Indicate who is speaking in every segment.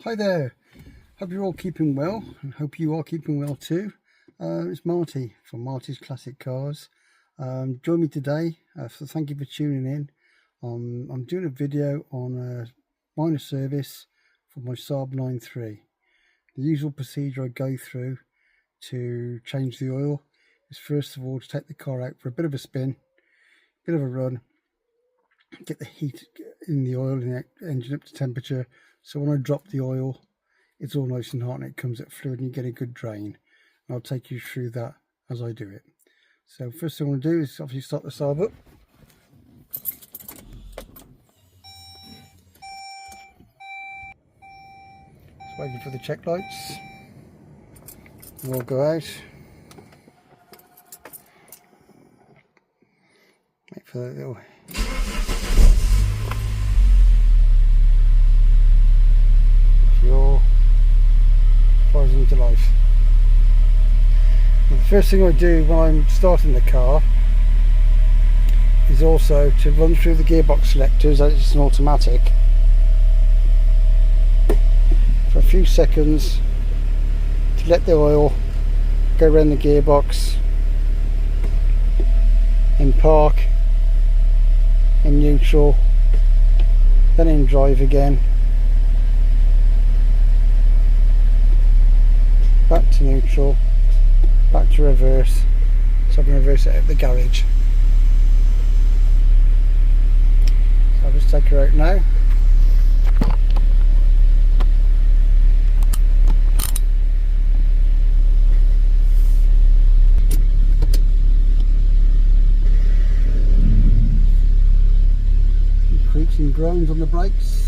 Speaker 1: Hi there, hope you're all keeping well and hope you are keeping well too. It's Marty from Marty's Classic Cars. Join me today, so thank you for tuning in. I'm doing a video on a minor service for my Saab 9.3. The usual procedure I go through to change the oil is first of all to take the car out for a bit of a spin, bit of a run, get the heat in the oil and the engine up to temperature, so when I drop the oil it's all nice and hot and it comes at fluid and you get a good drain. And I'll take you through that as I do it. So first thing I want to do is obviously start the Saab up. Just waiting for the check lights. We'll go out. Wait for that little fuel. Fires into life. And the first thing I do when I'm starting the car is also to run through the gearbox selectors, as it's an automatic, for a few seconds to let the oil go around the gearbox, in park, in neutral, then in drive again, back to neutral, back to reverse, so I can reverse it out the garage. So I'll just take her out now. Some creaks and groans on the brakes.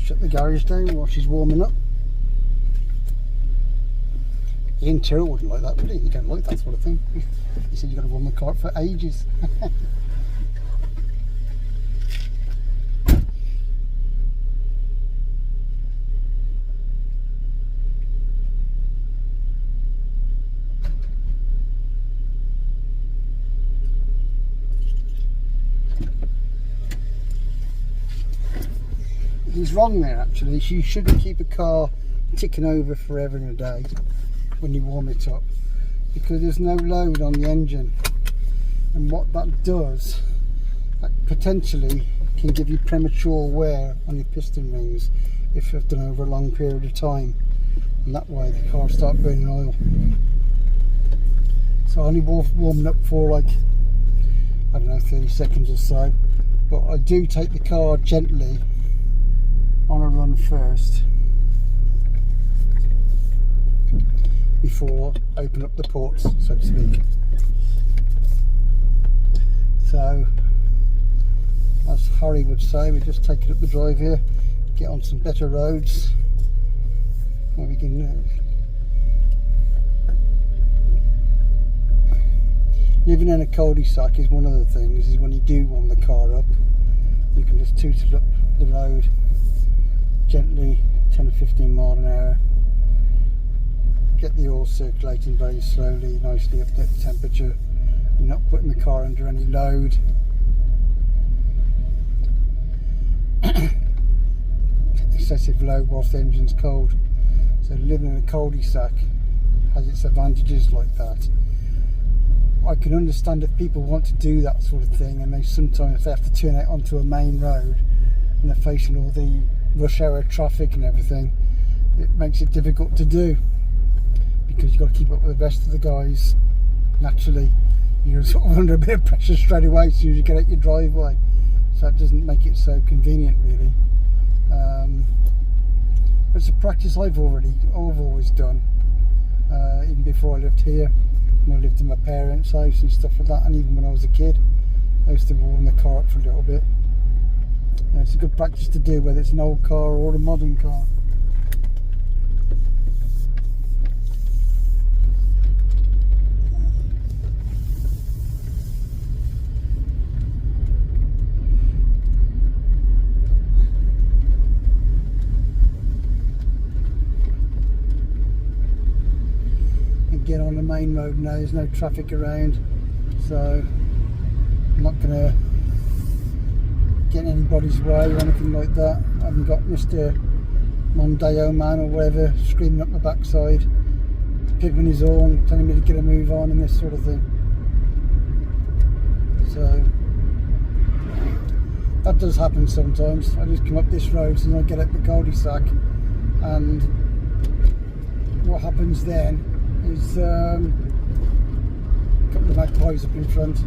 Speaker 1: Shut the garage down while she's warming up. The interior wouldn't like that, would it? You don't like that sort of thing. You said you've got to warm the car up for ages. He's wrong there actually. You shouldn't keep a car ticking over forever in a day when you warm it up, because there's no load on the engine, and what that does, that potentially can give you premature wear on your piston rings if you've done over a long period of time, and that way the car starts burning oil. So I only warm it up for like, I don't know, 30 seconds or so, but I do take the car gently on a run first before I open up the ports, so to speak. So as Harry would say, we're just taking up the drive here, get on some better roads where we can living in a cul-de-sac is one of the things, is when you do warm the car up, you can just toot it up the road gently, 10 or 15 miles an hour, get the oil circulating very slowly, nicely up to temperature. You're not putting the car under any load. Excessive load whilst the engine's cold. So living in a cul-de-sac has its advantages like that. I can understand if people want to do that sort of thing, and they sometimes have to turn out onto a main road and they're facing all the rush hour traffic and everything. It makes it difficult to do because you've got to keep up with the rest of the guys. Naturally, you're sort of under a bit of pressure straight away as soon as you get out your driveway, so that doesn't make it so convenient really. But it's a practice I've always done, even before I lived here, when I lived in my parents' house and stuff like that, and even when I was a kid I used to warm the car up for a little bit. It's a good practice to do, whether it's an old car or a modern car. main road now, there's no traffic around, so I'm not going to get in anybody's way or anything like that. I haven't got Mr. Mondeo man or whatever screaming up my backside, pipping his horn, telling me to get a move on and this sort of thing. So that does happen sometimes. I just come up this road and I get up the cul-de-sac, and what happens then is a couple of magpies up in front.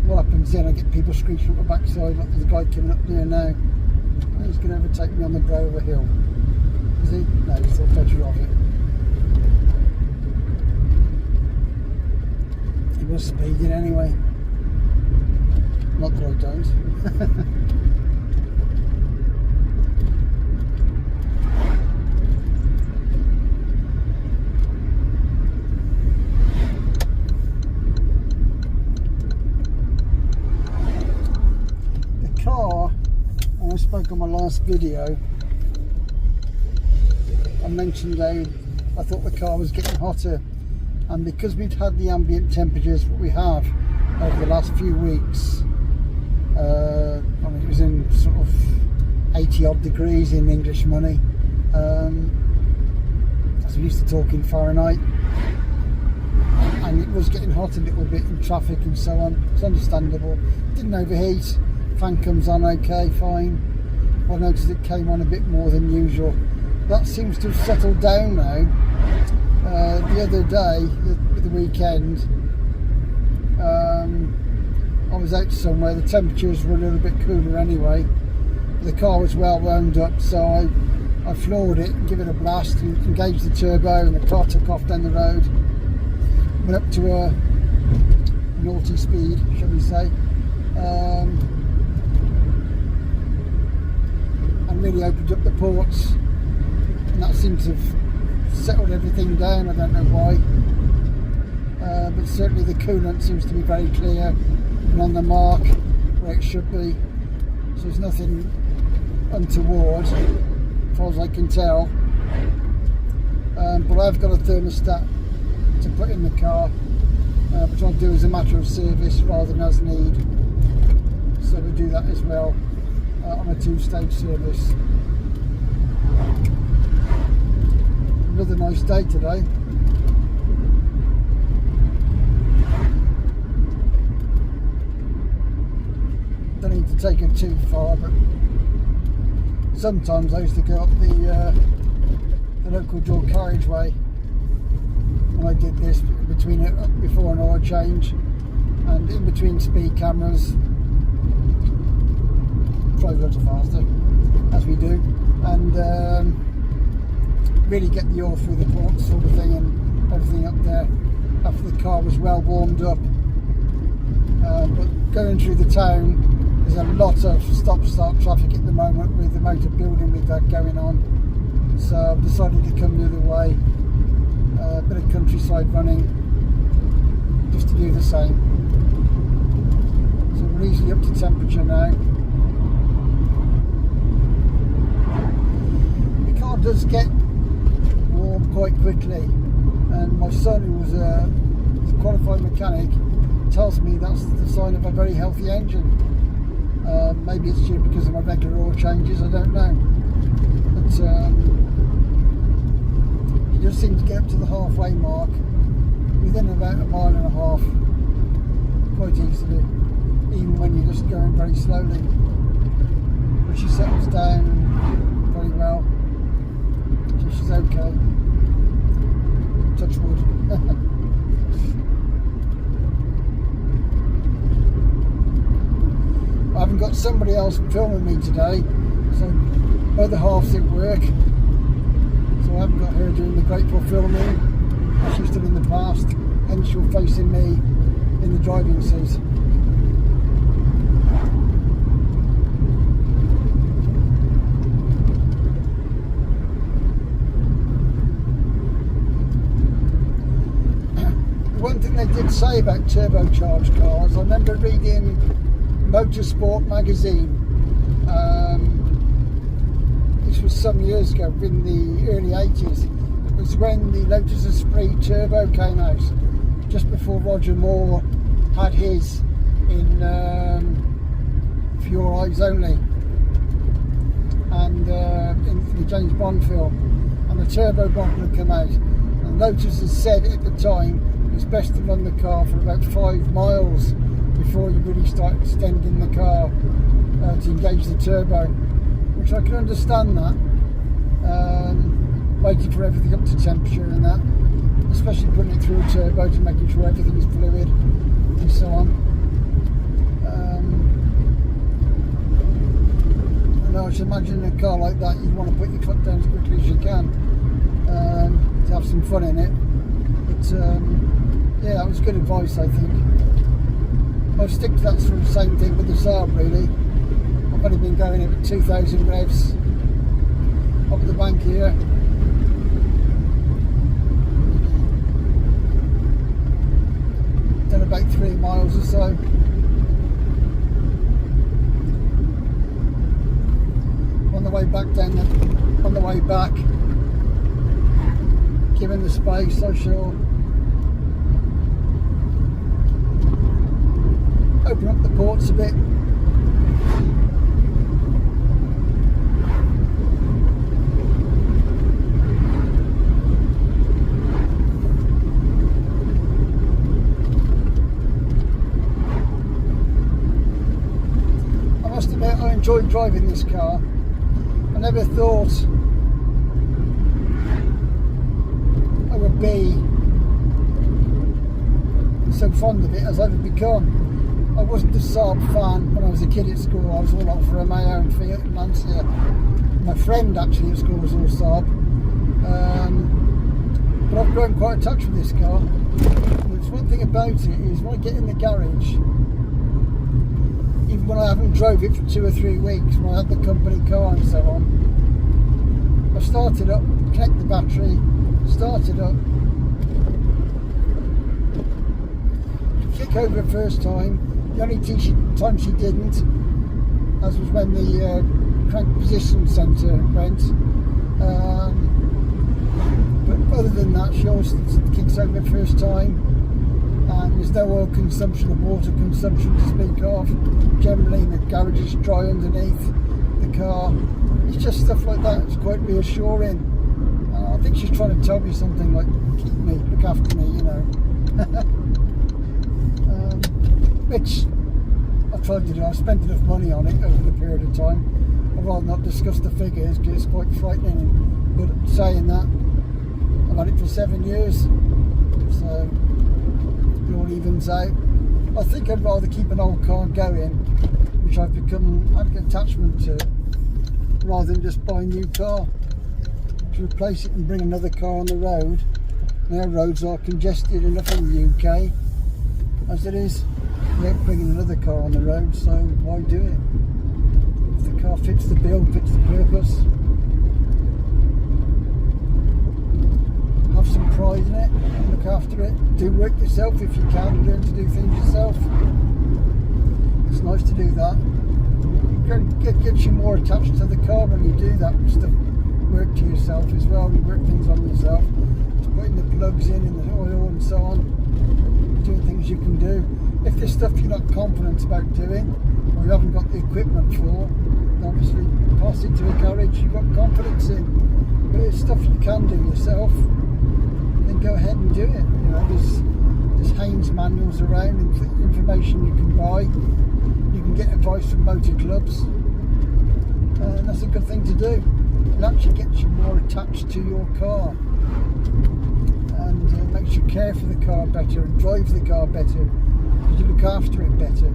Speaker 1: What happens then, I get people screeching up the backside, like there's a guy coming up there now. Oh, he's going to overtake me on the Grover Hill. Is he? No, he's thought better of it. He was speeding anyway. Not that I don't. When I spoke on my last video, I mentioned how I thought the car was getting hotter, and because we'd had the ambient temperatures what we have over the last few weeks, I mean, it was in sort of 80 odd degrees in English money, as we used to talk in Fahrenheit, and it was getting hot a little bit in traffic and so on. It's understandable. Didn't overheat. Fan comes on okay, fine. I noticed it came on a bit more than usual. That seems to have settled down now. The other day, the weekend, I was out somewhere. The temperatures were a little bit cooler anyway. The car was well wound up, so I floored it, give it a blast, and engaged the turbo, and the car took off down the road. Went up to a naughty speed, shall we say. And really opened up the ports, and that seems to have settled everything down. I don't know why, but certainly the coolant seems to be very clear and on the mark where it should be, so there's nothing untoward as far as I can tell. But I've got a thermostat to put in the car, which I'll do as a matter of service rather than as need, so we do that as well. On a two-stage service. Another nice day today. Don't need to take it too far, but sometimes I used to go up the local dual carriageway when I did this, between it before an oil change and in between speed cameras. Drive a little faster, as we do, and really get the oil through the port sort of thing and everything up there after the car was well warmed up. But going through the town, there's a lot of stop-start traffic at the moment with the amount of building we've got going on, so I've decided to come the other way, a bit of countryside running, just to do the same. So we're easily up to temperature now. Does get warm quite quickly, and my son, who was a qualified mechanic, tells me that's the sign of a very healthy engine. Maybe it's due because of my regular oil changes, I don't know, but he just seems to get up to the halfway mark within about a mile and a half quite easily, even when you're just going very slowly. But she settles down very well. She's okay. Touch wood. I haven't got somebody else filming me today, so my other half's at work, so I haven't got her doing the grateful filming as she's done in the past, hence you're facing me in the driving seat. One thing they did say about turbocharged cars, I remember reading Motorsport magazine. This was some years ago, in the early 80s. It was when the Lotus Esprit Turbo came out, just before Roger Moore had his in For Your Eyes Only, and in the James Bond film, and the turbo bottle had come out, and Lotus has said at the time it's best to run the car for about 5 miles before you really start extending the car to engage the turbo, which I can understand that, waiting for everything up to temperature and that, especially putting it through a turbo to making sure everything's fluid and so on. And I should imagine in a car like that you'd want to put your foot down as quickly as you can to have some fun in it. But yeah, that was good advice, I think. I'll stick to that sort of same thing with the Saab, really. I've only been going at 2,000 revs up the bank here. Done about 3 miles or so. On the way back on the way back, given the space, I shall open up the ports a bit. I must admit, I enjoyed driving this car. I never thought I would be so fond of it as I've become. I wasn't a Saab fan when I was a kid at school. I was all out for Romeo and Fiat and Lancia. My friend actually at school was all Saab. But I've grown quite attached with this car. There's one thing about it is when I get in the garage, even when I haven't drove it for 2 or 3 weeks, when I had the company car and so on, I start it up, connect the battery, start it up, kick over the first time. The only time she didn't, as was when the crank position sensor went. But other than that, she always kicks over the first time. And there's no oil consumption or water consumption to speak of. Generally, the garage is dry underneath the car. It's just stuff like that. It's quite reassuring. I think she's trying to tell me something like, keep me, look after me, you know. Which I've tried to do. I've spent enough money on it over the period of time. I'd rather not discuss the figures because it's quite frightening. But saying that, I've had it for 7 years, so it all evens out. I think I'd rather keep an old car going, which I've had an attachment to, rather than just buy a new car. To replace it and bring another car on the road. Our roads are congested enough in the UK as it is, without bringing another car on the road, so why do it? If the car fits the bill, fits the purpose, have some pride in it, look after it, do work yourself if you can, learn to do things yourself. It's nice to do that. It gets you more attached to the car when you do that stuff. Work to yourself as well, you work things on yourself, putting the plugs in the oil and so on, doing things you can do. If there's stuff you're not confident about doing, or you haven't got the equipment for, then obviously pass it to a garage you've got confidence in. But if it's stuff you can do yourself, then go ahead and do it. You know, there's Haynes manuals around, and information you can buy. You can get advice from motor clubs, and that's a good thing to do. It actually gets you more attached to your car, and makes you care for the car better and drive the car better because you look after it better.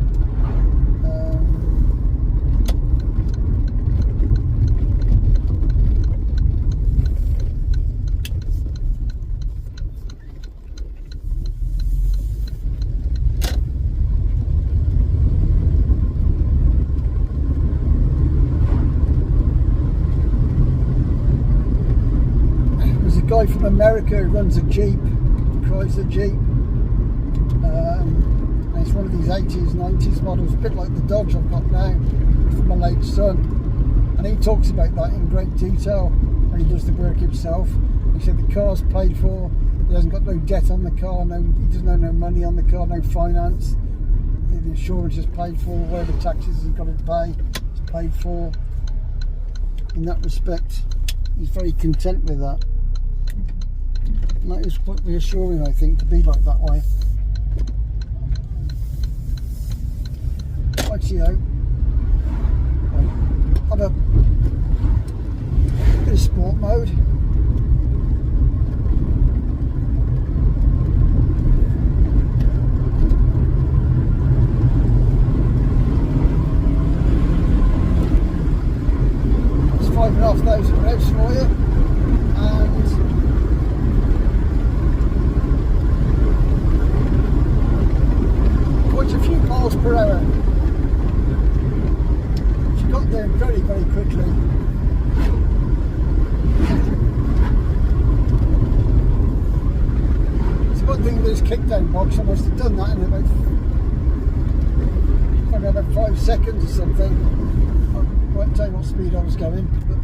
Speaker 1: Guy from America who runs a Jeep, Chrysler Jeep. And it's one of these 80s, 90s models, a bit like the Dodge I've got now from my late son. And he talks about that in great detail when he does the work himself. He said the car's paid for, he hasn't got no debt on the car, he doesn't owe no money on the car, no finance. The insurance is paid for, whatever taxes he's got to pay is paid for. In that respect, he's very content with that. And that is quite reassuring, I think, to be like that way. Rightio. Have a bit of sport mode. It's 5,500 revs for you, and quite a few miles per hour. She got there very, very quickly. It's a good thing this kickdown box, I must have done that in about 5 seconds or something. I won't tell you what speed I was going, but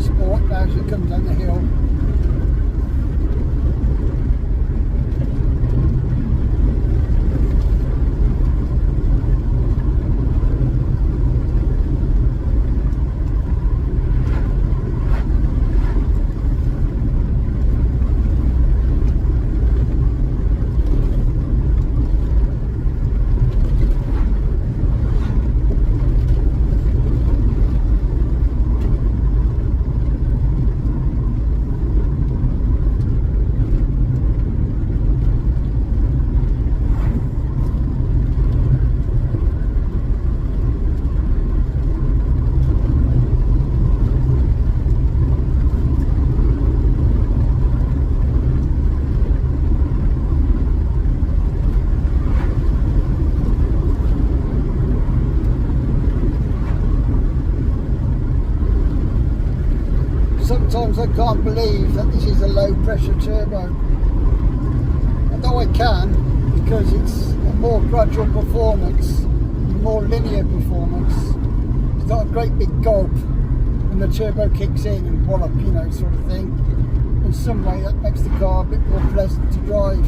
Speaker 1: sport now as it comes down the hill. Sometimes I can't believe that this is a low pressure turbo, although I can, because it's a more gradual performance, more linear performance. It's not a great big gulp when the turbo kicks in and wallop, you know, sort of thing. In some way that makes the car a bit more pleasant to drive,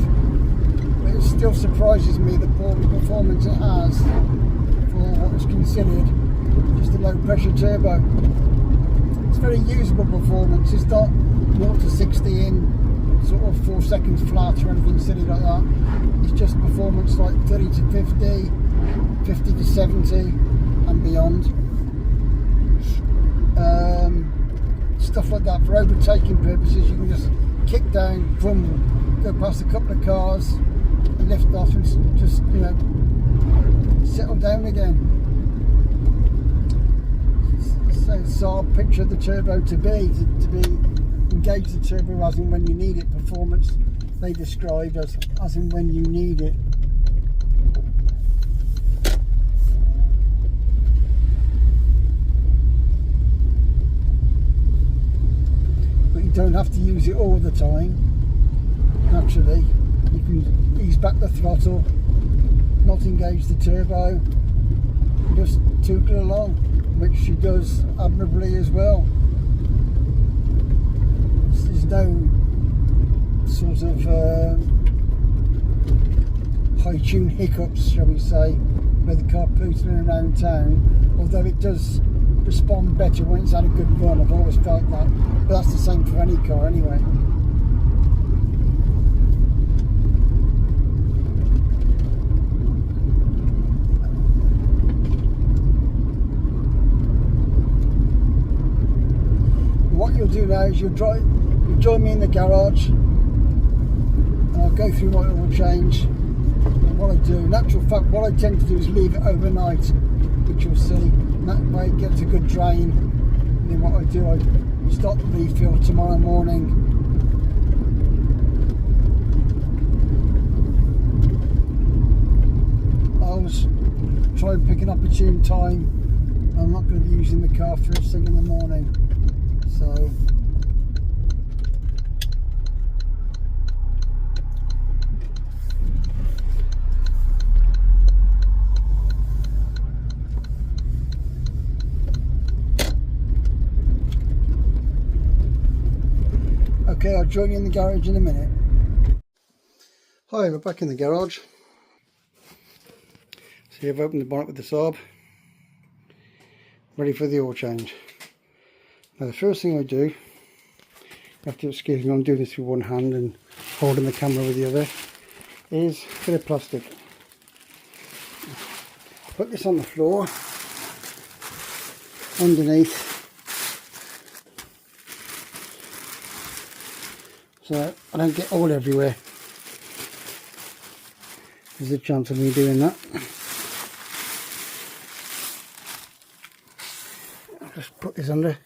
Speaker 1: but it still surprises me the poor performance it has for what is considered just a low pressure turbo. It's very usable performance. It's not 0 to 60 in sort of 4 seconds flat or anything silly like that. It's just performance like 30 to 50, 50 to 70 and beyond. Stuff like that for overtaking purposes. You can just kick down, boom, go past a couple of cars and lift off and just, you know, settle down again. So Saab picture the turbo to be engage the turbo as and when you need it. Performance they describe as and when you need it. But you don't have to use it all the time. Naturally, you can ease back the throttle, not engage the turbo, and just tootle along, which she does admirably as well. There's no sort of high tune hiccups, shall we say, where the car pootling around town, although it does respond better when it's had a good run. I've always felt that, but that's the same for any car anyway. What you'll do now is you'll join me in the garage and I'll go through my oil change. And what I do, in actual fact, what I tend to do is leave it overnight, which you'll see, and that way it gets a good drain. And then what I do, I start the refill tomorrow morning. I was trying to pick an opportune time. I'm not going to be using the car first thing in the morning, so okay, I'll join you in the garage in a minute. Hi, we're back in the garage. So I've opened the bonnet with the Saab, ready for the oil change. Now the first thing I do, you have to excuse me, I'm doing this with one hand and holding the camera with the other, is a bit of plastic. Put this on the floor, underneath, so I don't get oil everywhere. There's a chance of me doing that. I'll just put this under.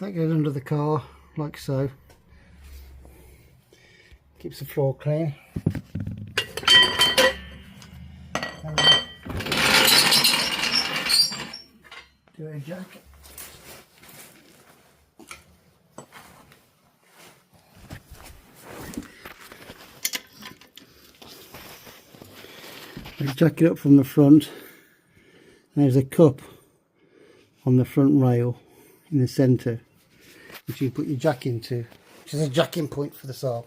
Speaker 1: That goes under the car, like so. Keeps the floor clean. Do a jack. Jack it up from the front. There's a cup on the front rail in the centre, which you put your jack into, which is a jacking point for the Saab.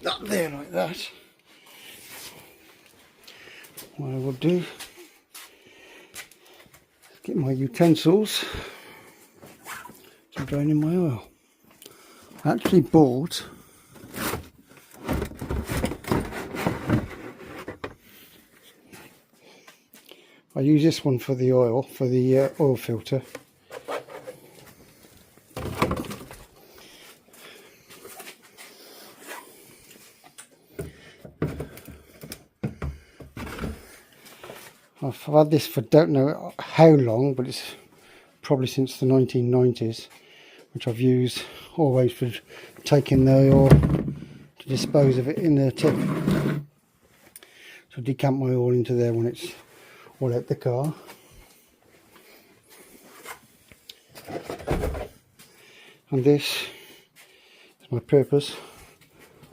Speaker 1: That there like that. What I will do is get my utensils to drain in my oil. I actually bought I use this one for the oil, for the oil filter. I've had this for don't know how long, but it's probably since the 1990s, which I've used always for taking the oil to dispose of it in the tip. So I decant my oil into there when it's all out the car. And this is my purpose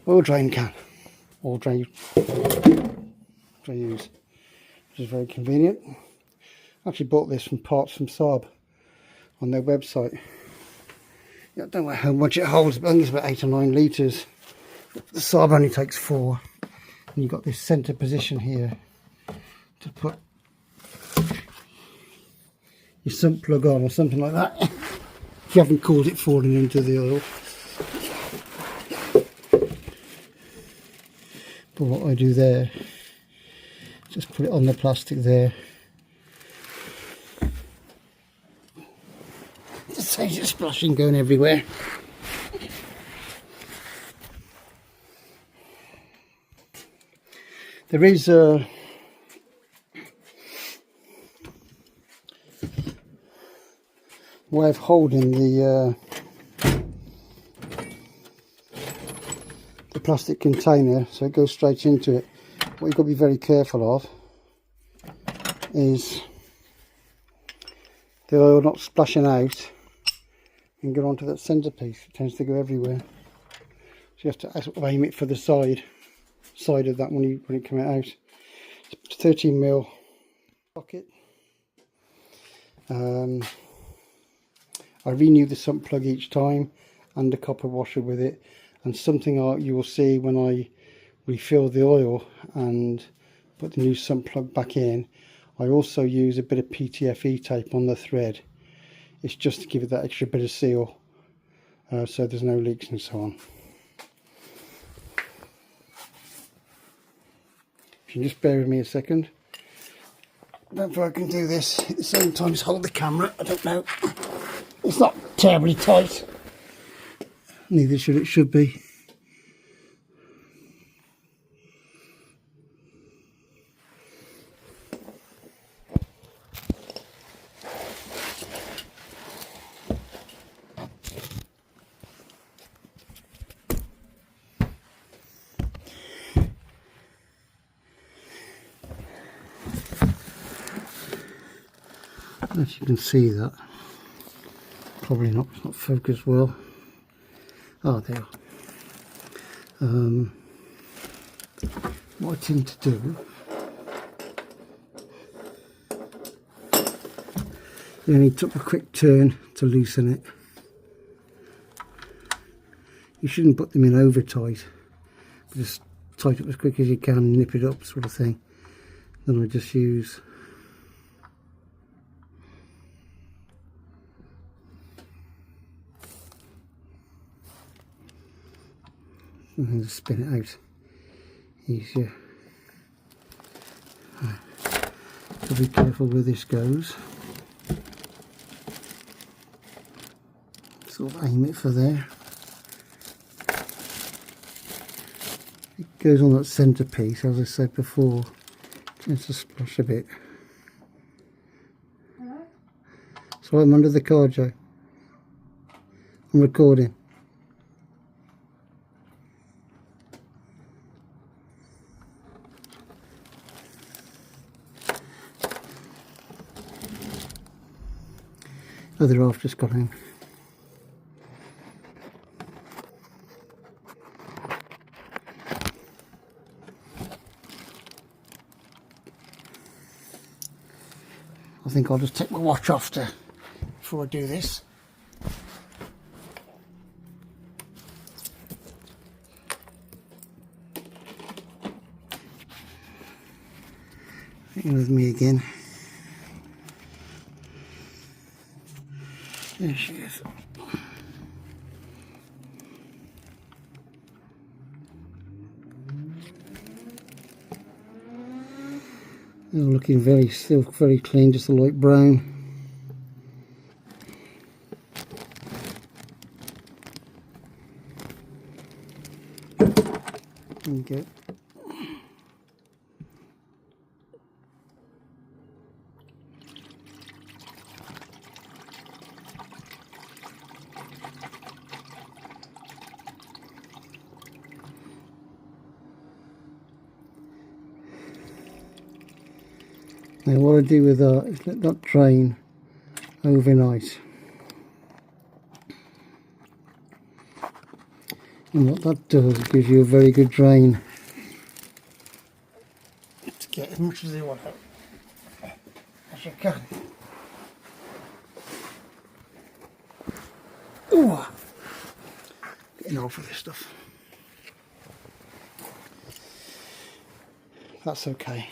Speaker 1: oil drain can, oil drain, which I use, which is very convenient. I actually bought this from parts from Saab on their website. I don't know how much it holds, but I think it's about 8 or 9 litres. The Saab only takes 4. And you've got this centre position here to put your sump plug on or something like that, if you haven't caused it falling into the oil. But what I do there, just put it on the plastic there. Just saves it splashing, going everywhere. There is a way of holding the plastic container, so it goes straight into it. What you've got to be very careful of is the oil not splashing out and get onto that centerpiece. It tends to go everywhere, so you have to sort of aim it for the side of that when it comes out. It's 13mm socket. I renew the sump plug each time and a copper washer with it, and something you will see when I refill the oil and put the new sump plug back in, I also use a bit of PTFE tape on the thread. It's just to give it that extra bit of seal, so there's no leaks and so on. If you can just bear with me a second. I don't know if I can do this at the same time as hold the camera. I don't know. It's not terribly tight. Neither should it should be. As you can see, that probably not focused well. Oh, there. What I tend to do, you only took a quick turn to loosen it. You shouldn't put them in over tight, just tight up as quick as you can, nip it up, sort of thing. Then I just use and then just spin it out easier. So be careful where this goes. Sort of aim it for there. It goes on that centerpiece, as I said before. Tends to splash a bit. So I'm under the car, Joe. I'm recording. Other half just got in. I think I'll just take my watch off before I do this. In with me again. There she is. Oh, looking still very clean, just a light brown. There you go. Now what I do with that is let that drain overnight. And what that does, it gives you a very good drain to get as much as you want out as you can. Ooh, getting off with this stuff. That's okay.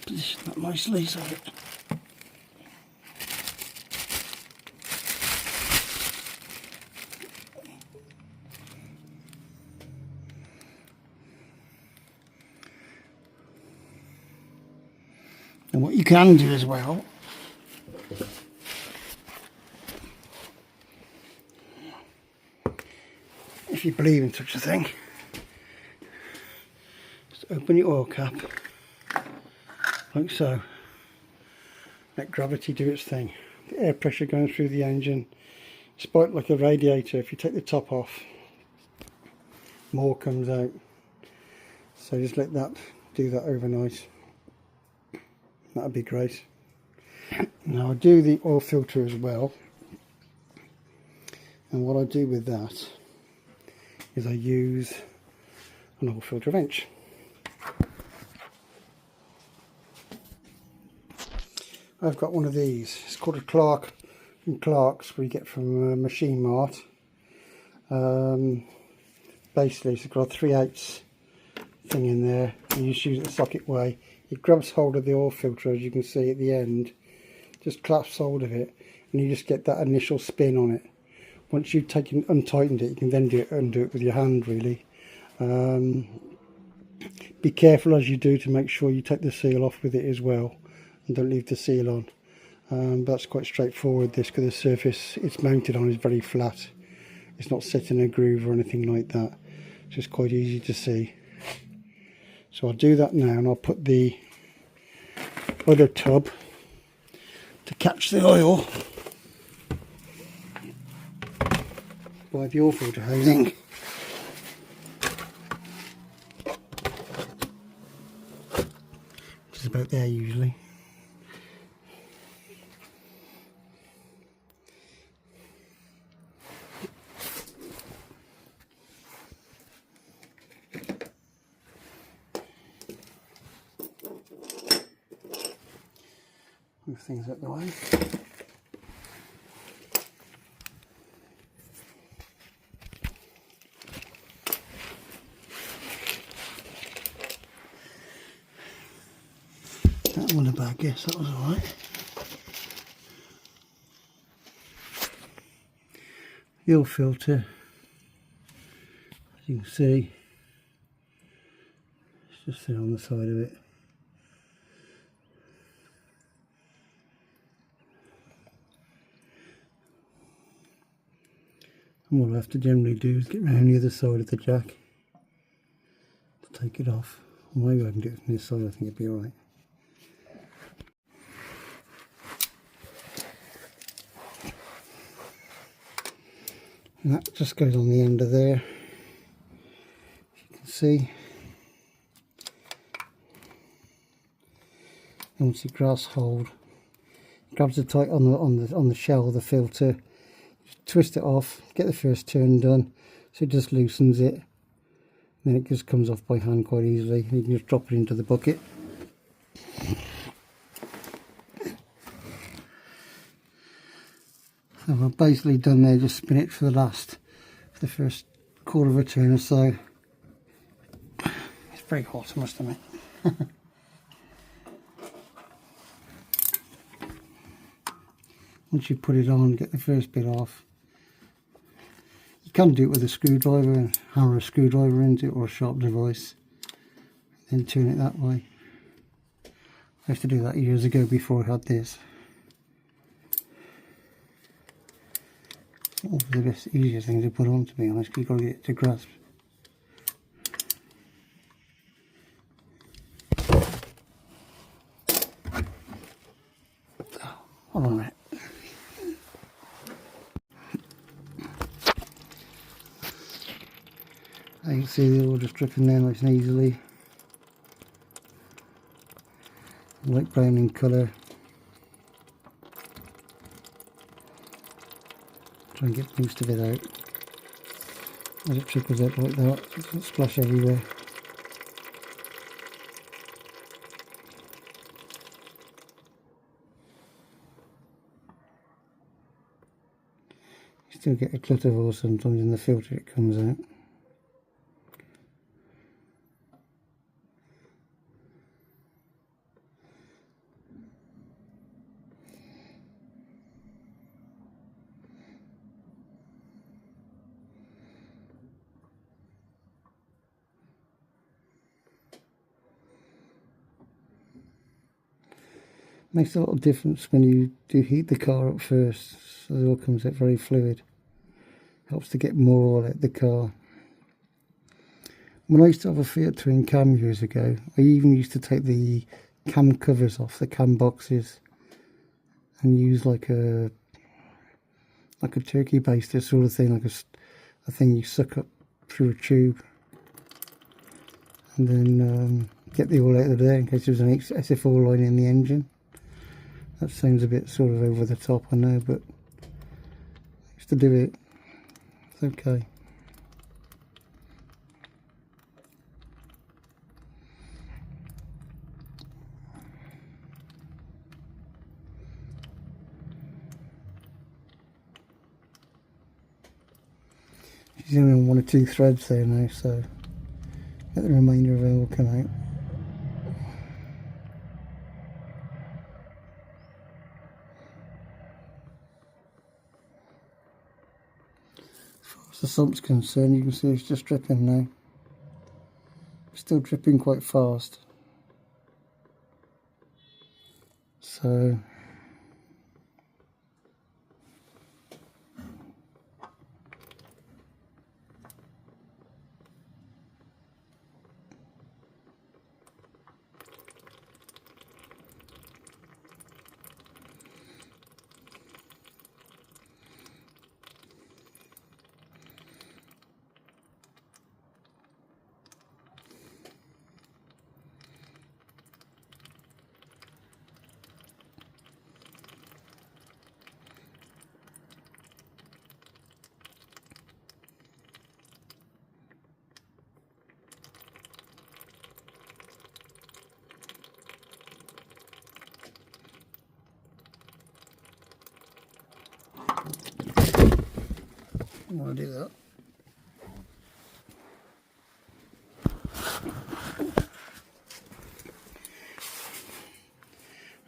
Speaker 1: Position that nicely so that and what you can do as well, if you believe in such a thing, just open your oil cap like so, let gravity do its thing. The air pressure going through the engine Spike like a radiator. If you take the top off, more comes out. So just let that do that overnight. That'd be great. Now I do the oil filter as well, and what I do with that is I use an oil filter wrench. I've got one of these. It's called a Clark from Clark's, where you get from Machine Mart. Basically it's got a 3/8 thing in there, and you just use it the socket way. It grabs hold of the oil filter, as you can see at the end, just clasps hold of it, and you just get that initial spin on it. Once you've untightened it, you can then undo it with your hand, really. Be careful as you do to make sure you take the seal off with it as well, and don't leave the seal on. But that's quite straightforward, this, because the surface it's mounted on is very flat. It's not set in a groove or anything like that. It's just quite easy to see. So I'll do that now, and I'll put the other tub to catch the oil by the oil filter housing. Which is about there usually. Move things out the way. That one a bag, yes, that was alright. The oil filter, as you can see, it's just there on the side of it. And what I have to generally do is get round the other side of the jack to take it off. Or maybe I can do it from this side, I think it'd be alright. And that just goes on the end of there, as you can see. And once it grabs hold, it grabs it tight on the shell of the filter. Twist it off, get the first turn done, so it just loosens it, and then it just comes off by hand quite easily, and you can just drop it into the bucket. So I've basically done there, just spin it for the first quarter of a turn or so. It's very hot, I must admit. Once you put it on, get the first bit off. You can do it with a screwdriver, hammer a screwdriver into it, or a sharp device, then turn it that way. I used to do that years ago before I had this. It's not the best, easiest thing to put on, to be honest, because you've got to get it to grasp. Hold on a minute. You can see the oil just dripping there nice and easily. Light brown in colour. Try and get most of it out. As it trickles out like that, it doesn't splash everywhere. You still get a clot of oil sometimes in the filter, it comes out. Makes a lot of difference when you do heat the car up first, so the oil comes out very fluid. Helps to get more oil out the car. When I used to have a Fiat Twin cam years ago, I even used to take the cam covers off the cam boxes and use like a like a turkey baster sort of thing, like a thing you suck up through a tube, and then get the oil out of there in case there's an SF4 line in the engine. That sounds a bit sort of over the top, I know, but I used to do it. It's okay. She's only on 1 or 2 threads there now, so get the remainder of it will come out. As far as the sump's concerned, you can see it's just dripping now. Still dripping quite fast. So I want to do that.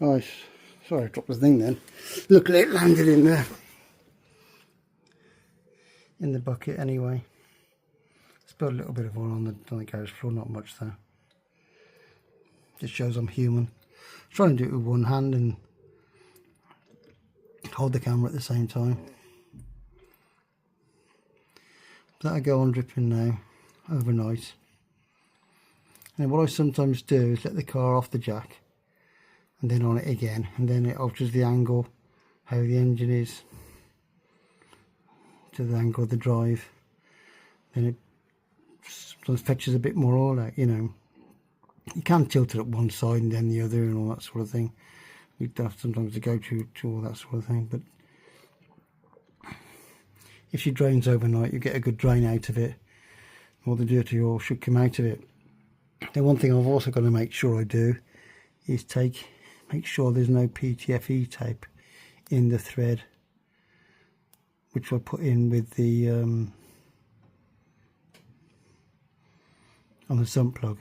Speaker 1: Right, sorry I dropped the thing then. Luckily it landed in the bucket anyway. Spilled a little bit of oil on the garage floor, not much though. Just shows I'm human. Trying to do it with one hand and hold the camera at the same time. That'll go on dripping now overnight. And what I sometimes do is let the car off the jack and then on it again, and then it alters the angle, how the engine is to the angle of the drive. Then it sometimes fetches a bit more oil out, you know. You can tilt it at one side and then the other and all that sort of thing. You have sometimes to go to all that sort of thing, but if she drains overnight, you get a good drain out of it. All the dirty oil should come out of it. Then one thing I've also got to make sure I do is make sure there's no PTFE tape in the thread, which I put in with the on the sump plug.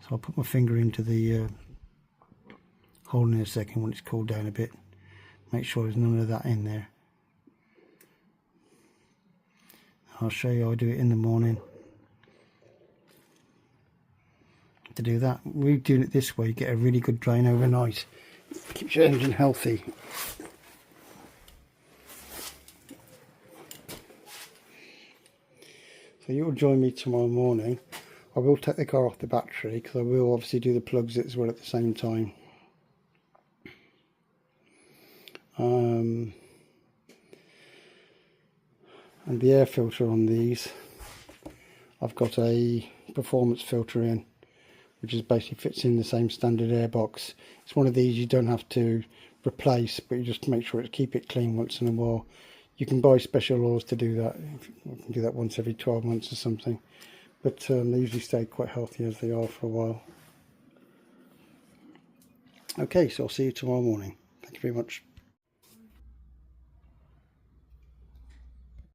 Speaker 1: So I'll put my finger into the hole in a second when it's cooled down a bit. Make sure there's none of that in there. I'll show you how I do it in the morning. To do that, we're doing it this way, you get a really good drain overnight. Keeps your engine healthy. So you'll join me tomorrow morning. I will take the car off the battery because I will obviously do the plugs as well at the same time. And the air filter on these, I've got a performance filter in, which is basically fits in the same standard air box. It's one of these you don't have to replace, but you just make sure to keep it clean once in a while. You can buy special oils to do that. You can do that once every 12 months or something, but they usually stay quite healthy as they are for a while. Okay, so I'll see you tomorrow morning. Thank you very much.